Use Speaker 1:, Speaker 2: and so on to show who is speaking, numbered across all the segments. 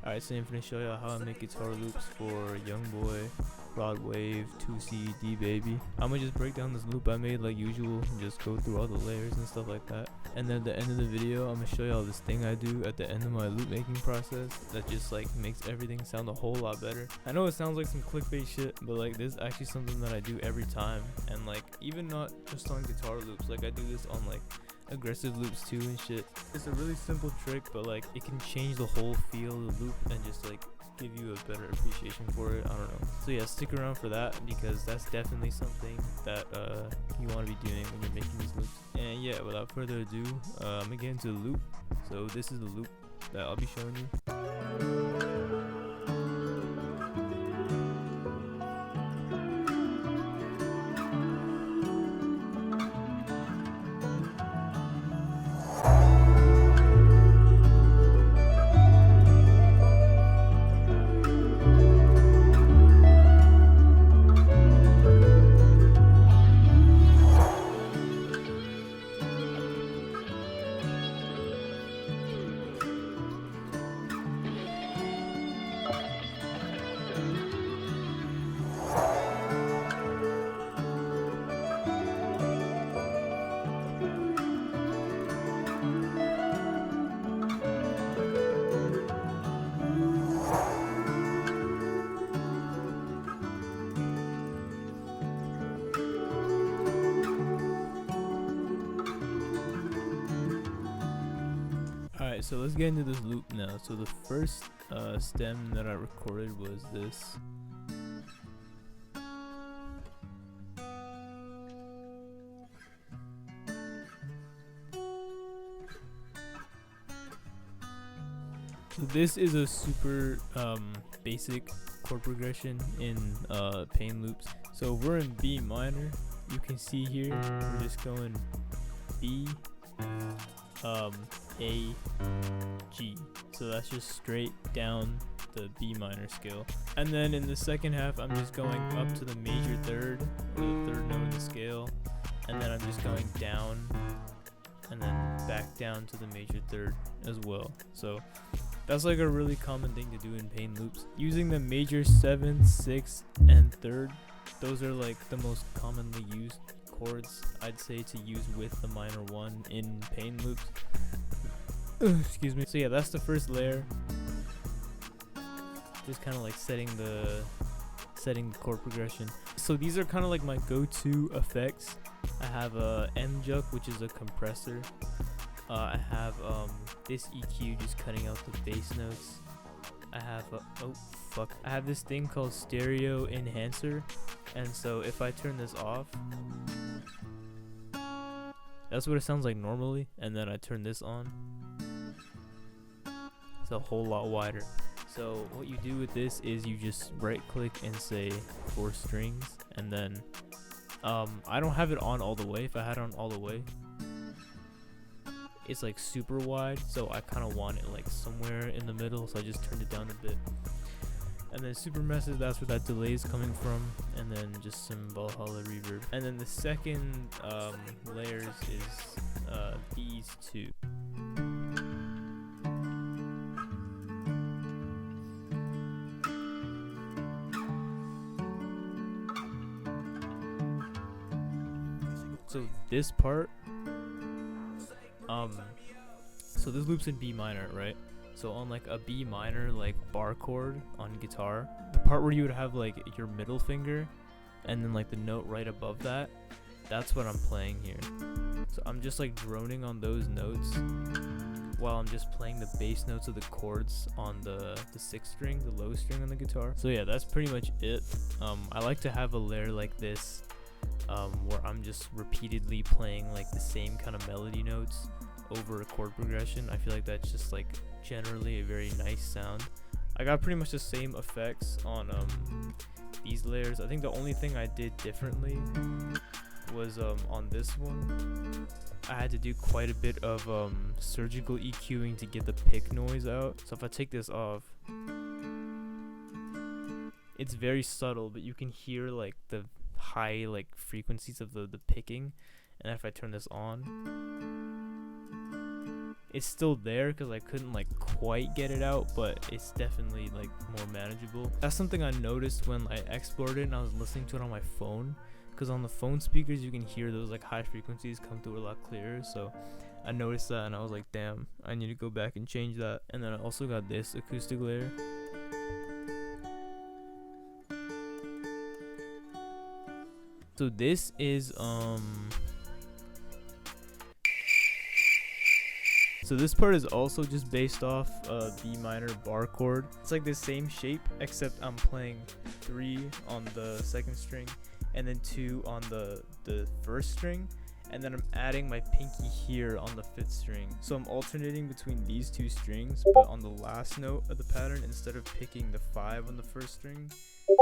Speaker 1: Alright, so I'm finna show y'all how I make guitar loops for Youngboy, Rod Wave, 2C, D Baby. I'm gonna just break down this loop I made like usual and just go through all the layers and stuff like that. And then at the end of the video, I'm gonna show y'all this thing I do at the end of my loop making process that just like makes everything sound a whole lot better. I know it sounds like some clickbait shit, but like this is actually something that I do every time. And like even not just on guitar loops, like I do this on like aggressive loops too and shit. It's a really simple trick, but like it can change the whole feel of the loop and just like give you a better appreciation for it. I don't know. So yeah, stick around for that because that's definitely something that you want to be doing when you're making these loops. And yeah, without further ado, I'm gonna get into the loop. So this is the loop that I'll be showing you. Alright, so let's get into this loop now. So the first stem that I recorded was this. So this is a super basic chord progression in Pain loops. So we're in B minor. You can see here we're just going B, A, G. So that's just straight down the B minor scale. And then in the second half, I'm just going up to the major third, or the third note in the scale. And then I'm just going down and then back down to the major third as well. So that's like a really common thing to do in Pain loops. Using the major 7th, 6th, and 3rd, those are like the most commonly used chords I'd say to use with the minor 1 in Pain loops. Excuse me. So yeah, that's the first layer. Just kind of like setting the chord progression. So these are kind of like my go-to effects. I have a M-Juck, which is a compressor. I have this EQ just cutting out the bass notes. I have I have this thing called stereo enhancer, and so if I turn this off, that's what it sounds like normally, and then I turn this on, it's a whole lot wider. So what you do with this is you just right click and say 4 strings, and then I don't have it on all the way. If I had it on all the way, it's like super wide, so I kind of want it like somewhere in the middle, so I just turned it down a bit. And then super massive, that's where that delay is coming from, and then just some Valhalla reverb. And then the second layers is these two. So this part, so this loop's in B minor, right? So on like a B minor like bar chord on guitar, the part where you would have like your middle finger and then like the note right above that, that's what I'm playing here. So I'm just like droning on those notes while I'm just playing the bass notes of the chords on the 6th string, the low string on the guitar. So yeah, that's pretty much it. I like to have a layer like this where I'm just repeatedly playing like the same kind of melody notes over a chord progression. I feel like that's just like generally a very nice sound. I got pretty much the same effects on these layers. I think the only thing I did differently was on this one, I had to do quite a bit of surgical EQing to get the pick noise out. So if I take this off, it's very subtle, but you can hear like the high like frequencies of the picking. And if I turn this on, it's still there because I couldn't like quite get it out, but it's definitely like more manageable. That's something I noticed when I exported and I was listening to it on my phone, because on the phone speakers you can hear those like high frequencies come through a lot clearer. So I noticed that and I was like, damn, I need to go back and change that. And then I also got this acoustic layer. So this is so this part is also just based off B minor bar chord. It's like the same shape, except I'm playing 3 on the 2nd string and then 2 on the 1st string, and then I'm adding my pinky here on the 5th string. So I'm alternating between these 2 strings, but on the last note of the pattern, instead of picking the 5 on the 1st string,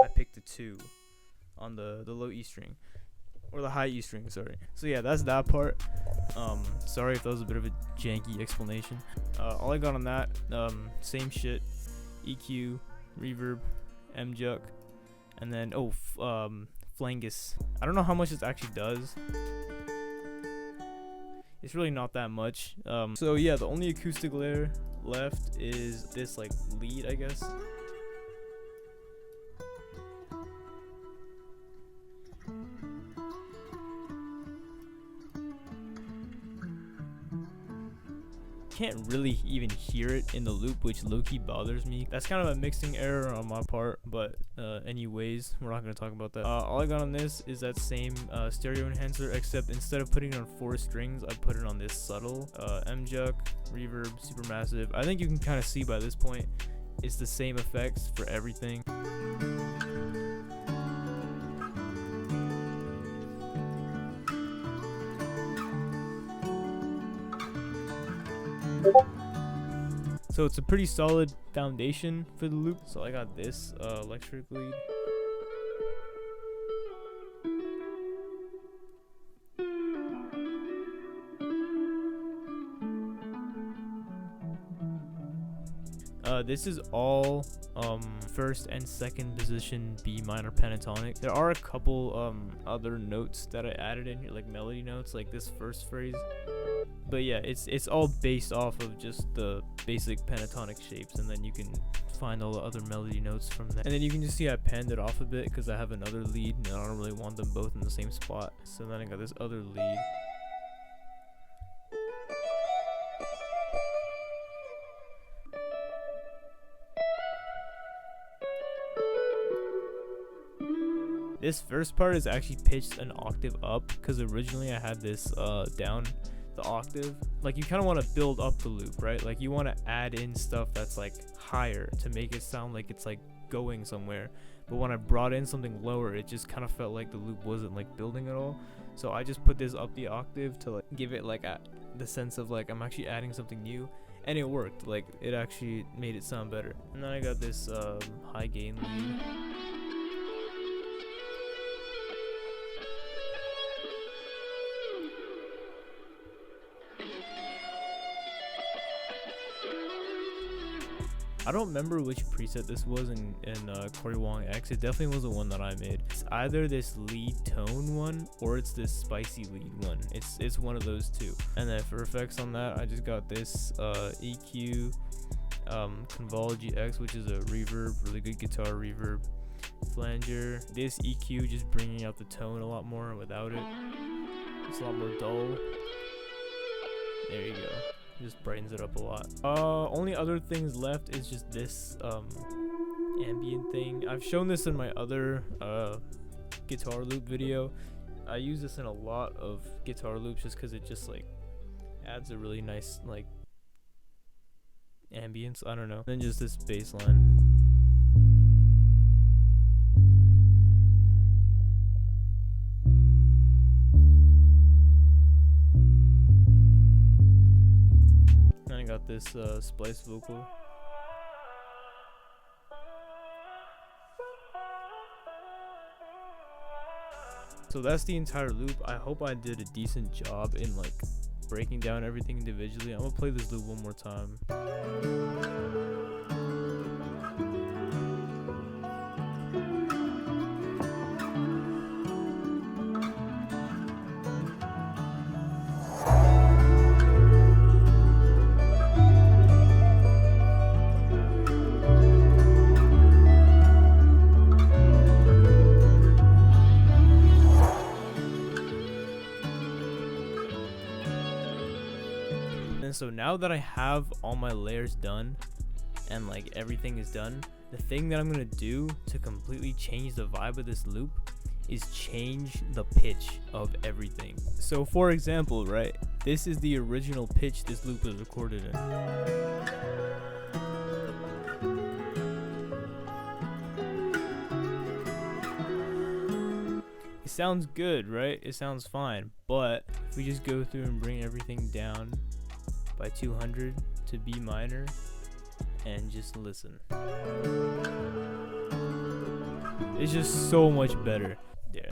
Speaker 1: I picked the 2 on the low E string, or the high E string, sorry. So yeah, that's that part. Sorry if that was a bit of a janky explanation. All I got on that, same shit, EQ, reverb, MJuck, and then flangus. I don't know how much this actually does. It's really not that much. So yeah, the only acoustic layer left is this like lead, I guess. Can't really even hear it in the loop, which low-key bothers me. That's kind of a mixing error on my part, but anyways, we're not going to talk about that. All I got on this is that same stereo enhancer, except instead of putting it on 4 strings, I put it on this subtle MJuck, reverb, supermassive. I think you can kind of see by this point it's the same effects for everything. So it's a pretty solid foundation for the loop. So I got this electric lead. This is all 1st and 2nd position B minor pentatonic. There are a couple other notes that I added in here, like melody notes, like this first phrase. But yeah, it's all based off of just the basic pentatonic shapes, and then you can find all the other melody notes from that. And then you can just see I panned it off a bit because I have another lead and I don't really want them both in the same spot. So then I got this other lead. This first part is actually pitched an octave up because originally I had this down the octave. Like, you kind of want to build up the loop, right? Like, you want to add in stuff that's like higher to make it sound like it's like going somewhere. But when I brought in something lower, it just kind of felt like the loop wasn't like building at all. So I just put this up the octave to like give it like the sense of like I'm actually adding something new, and it worked. Like, it actually made it sound better. And then I got this high gain lead. I don't remember which preset this was in Corey Wong X. It definitely was the one that I made. It's either this lead tone one or it's this spicy lead one. It's one of those two. And then for effects on that, I just got this EQ Convology X, which is a reverb, really good guitar reverb. Flanger. This EQ just bringing out the tone a lot more without it. It's a lot more dull. There you go. Just brightens it up a lot. Only other things left is just this ambient thing. I've shown this in my other guitar loop video. I use this in a lot of guitar loops just because it just like adds a really nice like ambience. I don't know. Then just this bass line. I got this Splice Vocal. So that's the entire loop. I hope I did a decent job in like breaking down everything individually. I'm gonna play this loop one more time. So now that I have all my layers done and like everything is done, the thing that I'm gonna do to completely change the vibe of this loop is change the pitch of everything. So for example, right, this is the original pitch this loop was recorded in. It sounds good, right? It sounds fine, but if we just go through and bring everything down by 200 to B minor and just listen, it's just so much better. Yeah,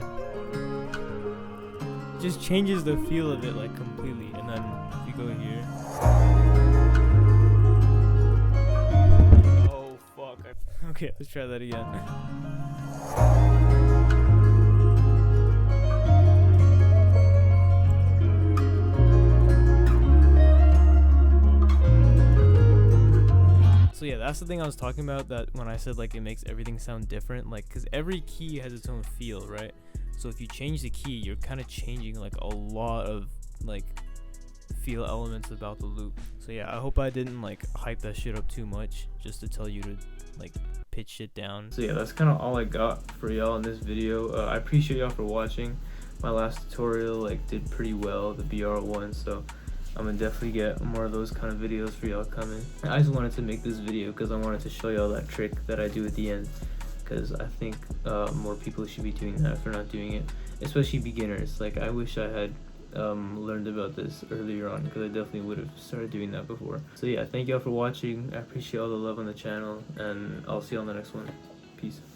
Speaker 1: just changes the feel of it like completely. And then if you go here, oh fuck, okay, let's try that again. So yeah, that's the thing I was talking about, that when I said like it makes everything sound different, like because every key has its own feel, right? So if you change the key, you're kind of changing like a lot of like feel elements about the loop. So yeah, I hope I didn't like hype that shit up too much just to tell you to like pitch shit down. So yeah, that's kind of all I got for y'all in this video. I appreciate y'all for watching. My last tutorial like did pretty well, the BR one, so I'm gonna definitely get more of those kind of videos for y'all coming. I just wanted to make this video because I wanted to show y'all that trick that I do at the end, because I think more people should be doing that if they're not doing it, especially beginners. Like I wish I had learned about this earlier on, because I definitely would have started doing that before. So yeah, thank y'all for watching. I appreciate all the love on the channel, and I'll see you on the next one. Peace.